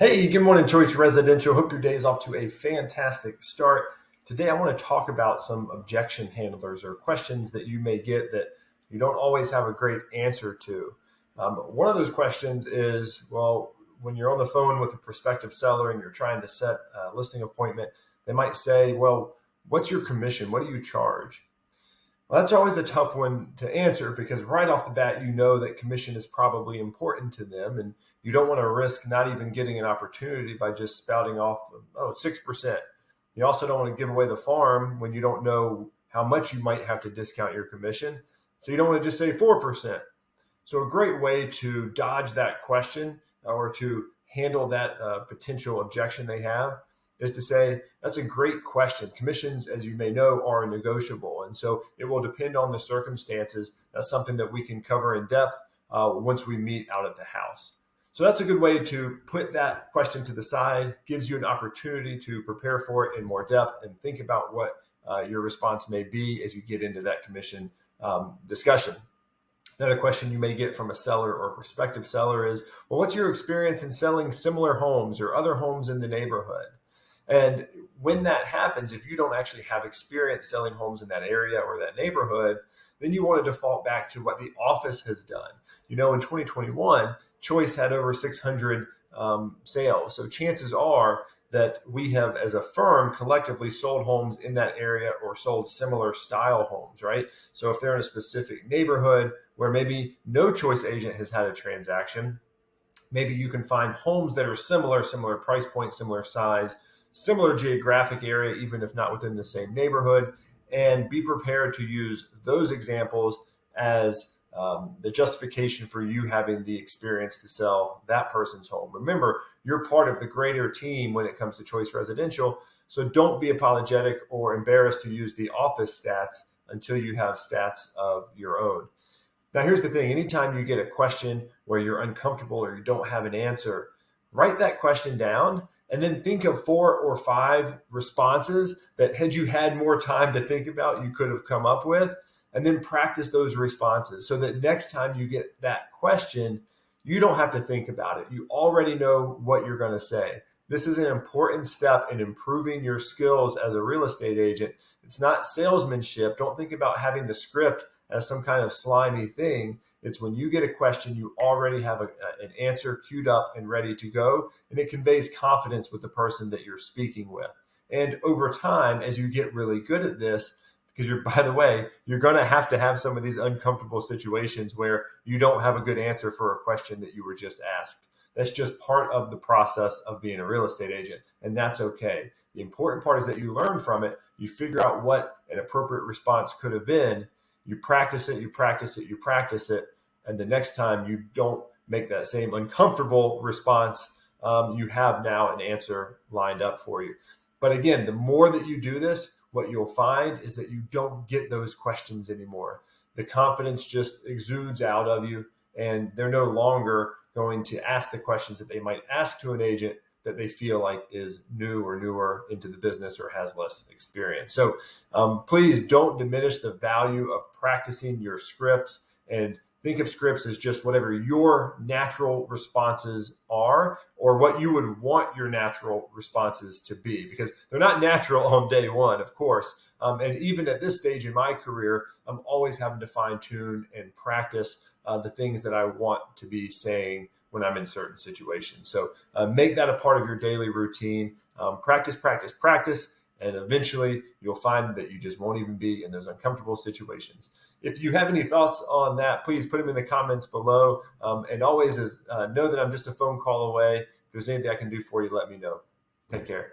Hey, good morning, Choice Residential. Hope your day is off to a fantastic start. Today, I want to talk about some objection handlers or questions that you may get that you don't always have a great answer to. One of those questions is, well, when you're on the phone with a prospective seller and you're trying to set a listing appointment, they might say, well, what's your commission? What do you charge? Well, that's always a tough one to answer because right off the bat, you know that commission is probably important to them, and you don't want to risk not even getting an opportunity by just spouting off, oh, 6%. You also don't want to give away the farm when you don't know how much you might have to discount your commission. So you don't want to just say 4%. So a great way to dodge that question or to handle that potential objection they have is to say, that's a great question. Commissions, as you may know, are negotiable. And so it will depend on the circumstances. That's something that we can cover in depth once we meet out at the house. So that's a good way to put that question to the side, gives you an opportunity to prepare for it in more depth and think about what your response may be as you get into that commission discussion. Another question you may get from a seller or prospective seller is, well, what's your experience in selling similar homes or other homes in the neighborhood? And when that happens, if you don't actually have experience selling homes in that area or that neighborhood, then you want to default back to what the office has done. You know, in 2021, Choice had over 600 sales. So chances are that we have, as a firm, collectively sold homes in that area or sold similar style homes, right? So if they're in a specific neighborhood where maybe no Choice agent has had a transaction, maybe you can find homes that are similar price point, similar size, similar geographic area, even if not within the same neighborhood, and be prepared to use those examples as the justification for you having the experience to sell that person's home. Remember, you're part of the greater team when it comes to Choice Residential, so don't be apologetic or embarrassed to use the office stats until you have stats of your own. Now, here's the thing. Anytime you get a question where you're uncomfortable or you don't have an answer, write that question down and then think of 4 or 5 responses that had you had more time to think about, you could have come up with, and then practice those responses so that next time you get that question, you don't have to think about it. You already know what you're going to say. This is an important step in improving your skills as a real estate agent. It's not salesmanship. Don't think about having the script as some kind of slimy thing. It's when you get a question, you already have an answer queued up and ready to go, and it conveys confidence with the person that you're speaking with. And over time, as you get really good at this, because by the way, you're going to have some of these uncomfortable situations where you don't have a good answer for a question that you were just asked. That's just part of the process of being a real estate agent, and that's okay. The important part is that you learn from it, you figure out what an appropriate response could have been, you practice it, you practice it, you practice it, and the next time you don't make that same uncomfortable response, you have now an answer lined up for you. But again, the more that you do this, what you'll find is that you don't get those questions anymore. The confidence just exudes out of you, and they're no longer going to ask the questions that they might ask to an agent that they feel like is new or newer into the business or has less experience. So please don't diminish the value of practicing your scripts, and think of scripts as just whatever your natural responses are or what you would want your natural responses to be, because they're not natural on day one, of course. And even at this stage in my career, I'm always having to fine tune and practice the things that I want to be saying when I'm in certain situations. So make that a part of your daily routine. Practice, practice, practice, and eventually you'll find that you just won't even be in those uncomfortable situations. If you have any thoughts on that, please put them in the comments below. And always know that I'm just a phone call away. If there's anything I can do for you, let me know. Take care.